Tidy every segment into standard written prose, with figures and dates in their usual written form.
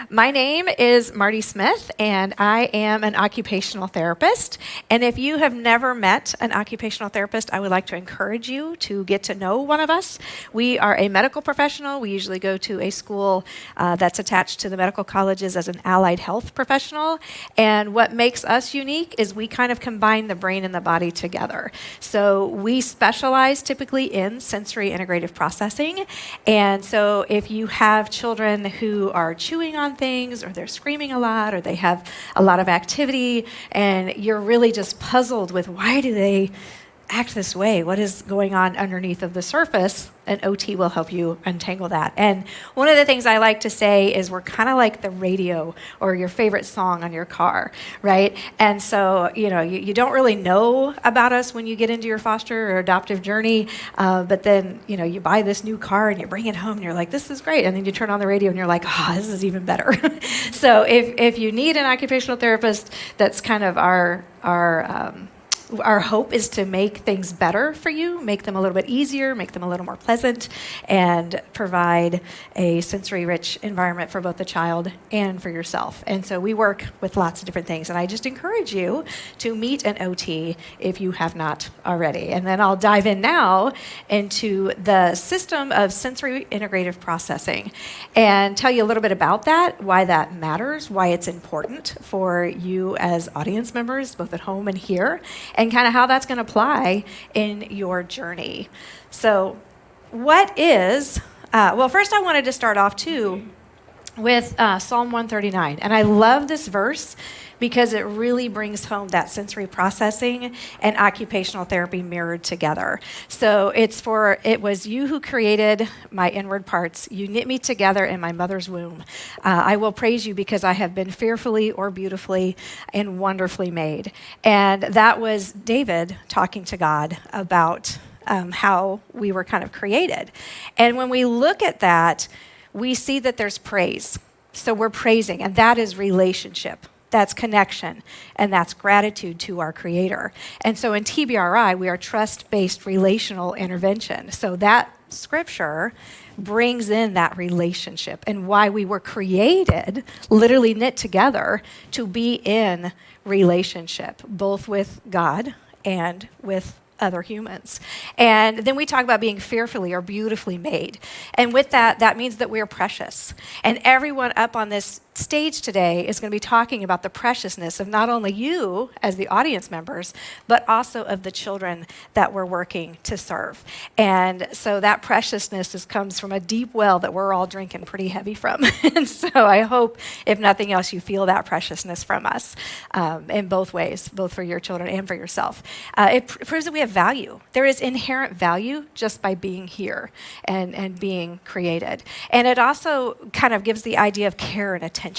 My name is Marti Smith, and I am an occupational therapist. And if you have never met an occupational therapist, I would like to encourage you to get to know one of us. We are a medical professional. We usually go to a school that's attached to the medical colleges as an allied health professional. And what makes us unique is we kind of combine the brain and the body together. So we specialize typically in sensory integrative processing. And so if you have children who are chewing on things, or they're screaming a lot, or they have a lot of activity, and you're really just puzzled with why do they act this way? What is going on underneath of the surface? An OT will help you untangle that. And one of the things I like to say is we're kind of like the radio or your favorite song on your car, right? And so, you don't really know about us when you get into your foster or adoptive journey, but then, you buy this new car and you bring it home and you're like, this is great. And then you turn on the radio and you're like, this is even better. So if you need an occupational therapist, that's kind of our hope is to make things better for you, make them a little bit easier, make them a little more pleasant, and provide a sensory-rich environment for both the child and for yourself. And so we work with lots of different things, and I just encourage you to meet an OT if you have not already. And then I'll dive in now into the system of sensory integrative processing and tell you a little bit about that, why that matters, why it's important for you as audience members, both at home and here, and kind of how that's going to apply in your journey. So what is, first I wanted to start off too with Psalm 139. And I love this verse because it really brings home that sensory processing and occupational therapy mirrored together. So it was you who created my inward parts. You knit me together in my mother's womb. I will praise you because I have been fearfully or beautifully and wonderfully made. And that was David talking to God about how we were kind of created. And when we look at that, we see that there's praise. So we're praising, and that is relationship. That's connection, and that's gratitude to our Creator. And so in TBRI, we are trust-based relational intervention. So that scripture brings in that relationship and why we were created, literally knit together, to be in relationship, both with God and with other humans. And then we talk about being fearfully or beautifully made. And with that, that means that we are precious. And everyone up on this stage today is going to be talking about the preciousness of not only you as the audience members, but also of the children that we're working to serve. And so that preciousness comes from a deep well that we're all drinking pretty heavy from. And so I hope, if nothing else, you feel that preciousness from us in both ways, both for your children and for yourself. It proves that we have value. There is inherent value just by being here and being created. And it also kind of gives the idea of care and attention.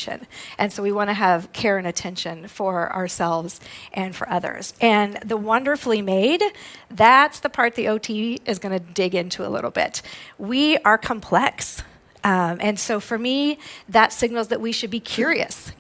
And so we want to have care and attention for ourselves and for others. And the wonderfully made, that's the part the OT is going to dig into a little bit. We are complex. And so for me, that signals that we should be curious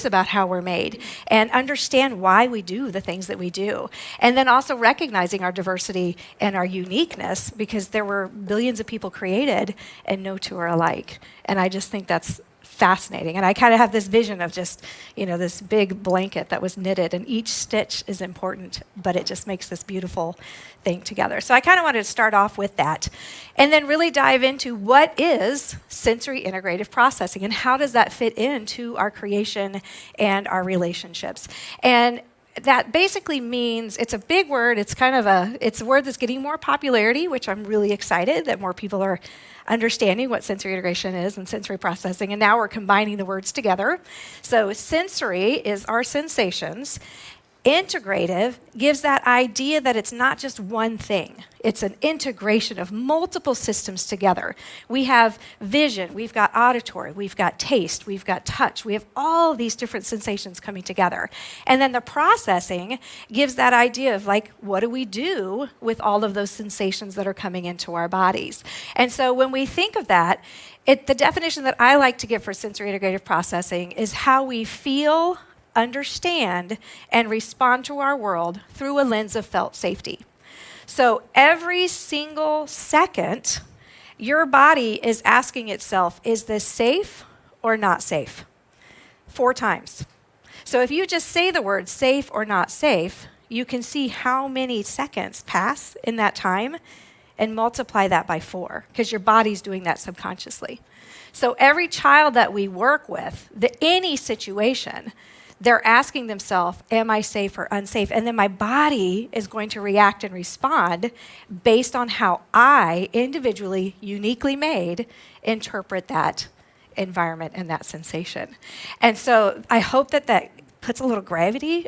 about how we're made and understand why we do the things that we do. And then also recognizing our diversity and our uniqueness, because there were billions of people created and no two are alike. And I just think that's fascinating. And I kind of have this vision of just, this big blanket that was knitted, and each stitch is important, but it just makes this beautiful thing together. So I kind of wanted to start off with that and then really dive into what is sensory integrative processing and how does that fit into our creation and our relationships. And that basically means, it's a big word, it's a word that's getting more popularity, which I'm really excited that more people are understanding what sensory integration is and sensory processing, and now we're combining the words together. So sensory is our sensations. Integrative gives that idea that it's not just one thing. It's an integration of multiple systems together. We have vision, we've got auditory, we've got taste, we've got touch. We have all these different sensations coming together. And then the processing gives that idea of what do we do with all of those sensations that are coming into our bodies? And so when we think of that, the definition that I like to give for sensory integrative processing is how we feel, understand, and respond to our world through a lens of felt safety. So every single second, your body is asking itself, is this safe or not safe. 4 times. So if you just say the word safe or not safe, you can see how many seconds pass in that time and multiply that by 4, because your body's doing that subconsciously. So every child that we work with, any situation, they're asking themselves, am I safe or unsafe? And then my body is going to react and respond based on how I, individually, uniquely made, interpret that environment and that sensation. And so I hope that puts a little gravity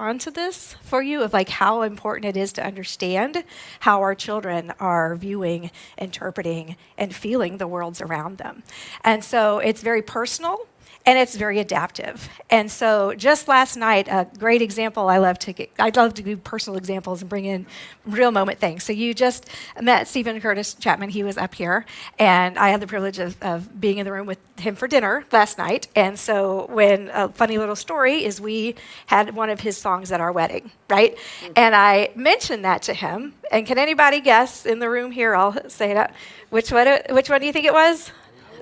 onto this for you, of like how important it is to understand how our children are viewing, interpreting, and feeling the worlds around them. And so it's very personal, and it's very adaptive. And so just last night, a great example I love to do personal examples and bring in real moment things. So you just met Stephen Curtis Chapman. He was up here, and I had the privilege of being in the room with him for dinner last night. And so when a funny little story is we had one of his songs at our wedding, right? And I mentioned that to him. And can anybody guess in the room here? I'll say it out. Which one do you think it was?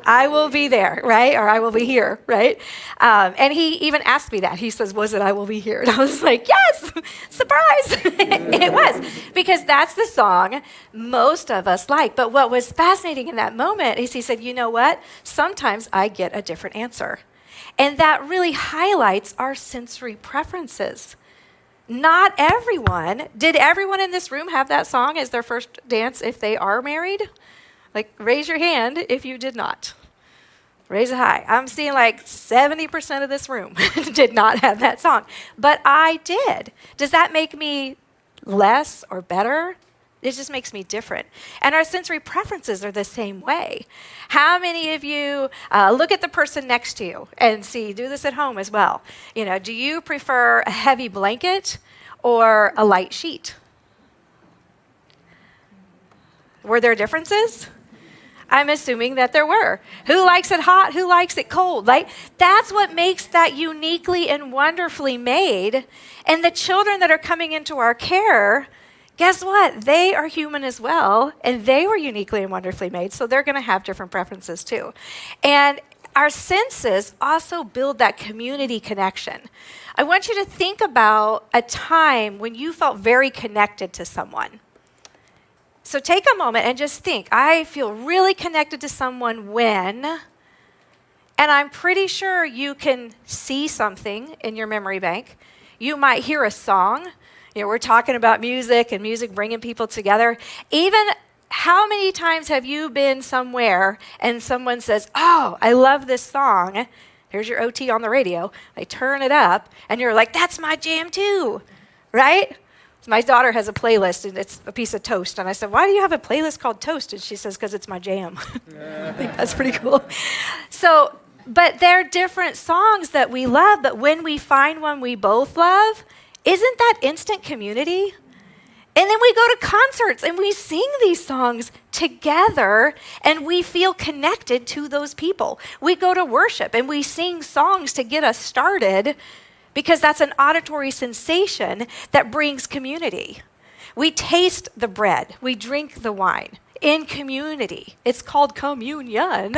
I will be there, right? Or I will be here, right? And he even asked me that. He says, was it I will be here? And I was like, yes, surprise. It was, because that's the song most of us like. But what was fascinating in that moment is he said, you know what? Sometimes I get a different answer. And that really highlights our sensory preferences. Not everyone. Did everyone in this room have that song as their first dance if they are married? Like, raise your hand if you did not. Raise it high. I'm seeing like 70% of this room did not have that song. But I did. Does that make me less or better? It just makes me different. And our sensory preferences are the same way. How many of you look at the person next to you and see, do this at home as well. You know, do you prefer a heavy blanket or a light sheet? Were there differences? I'm assuming that there were. Who likes it hot? Who likes it cold? Like, that's what makes that uniquely and wonderfully made. And the children that are coming into our care, guess what? They are human as well, and they were uniquely and wonderfully made, so they're going to have different preferences too. And our senses also build that community connection. I want you to think about a time when you felt very connected to someone. So take a moment and just think, I feel really connected to someone when, and I'm pretty sure you can see something in your memory bank. You might hear a song. You know, we're talking about music and music bringing people together. Even how many times have you been somewhere and someone says, oh, I love this song. Here's your OT on the radio. They turn it up and you're like, that's my jam too, right? My daughter has a playlist, and it's a piece of toast. And I said, why do you have a playlist called Toast? And she says, because it's my jam. I think that's pretty cool. So, but they're different songs that we love. But when we find one we both love, isn't that instant community? And then we go to concerts, and we sing these songs together, and we feel connected to those people. We go to worship, and we sing songs to get us started, because that's an auditory sensation that brings community. We taste the bread. We drink the wine in community. It's called communion.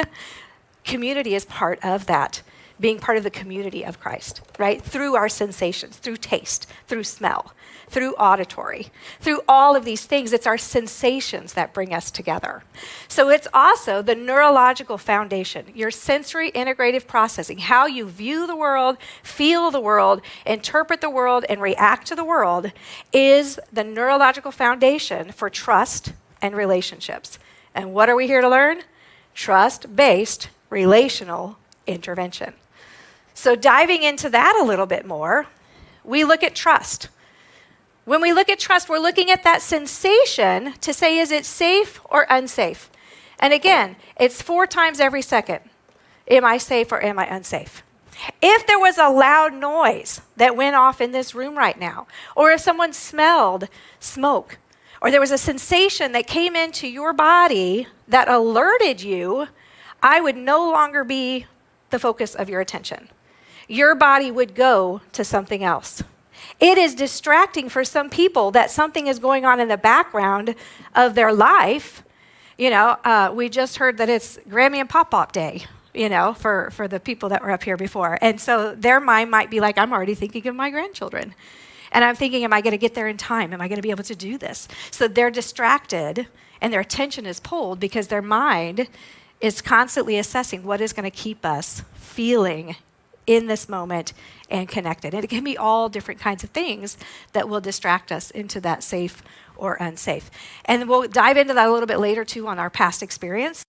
Community is part of that, being part of the community of Christ, right? Through our sensations, through taste, through smell, through auditory, through all of these things. It's our sensations that bring us together. So it's also the neurological foundation, your sensory integrative processing, how you view the world, feel the world, interpret the world, and react to the world is the neurological foundation for trust and relationships. And what are we here to learn? Trust-based relational intervention. So diving into that a little bit more, we look at trust. When we look at trust, we're looking at that sensation to say, is it safe or unsafe? And again, it's 4 times every second. Am I safe or am I unsafe? If there was a loud noise that went off in this room right now, or if someone smelled smoke, or there was a sensation that came into your body that alerted you, I would no longer be the focus of your attention. Your body would go to something else. It is distracting for some people that something is going on in the background of their life. You know, we just heard that it's Grammy and Pop-Pop Day, for the people that were up here before. And so their mind might be like, I'm already thinking of my grandchildren. And I'm thinking, am I going to get there in time? Am I going to be able to do this? So they're distracted and their attention is pulled because their mind is constantly assessing what is going to keep us feeling in this moment and connected. And it can be all different kinds of things that will distract us into that safe or unsafe. And we'll dive into that a little bit later too on our past experience.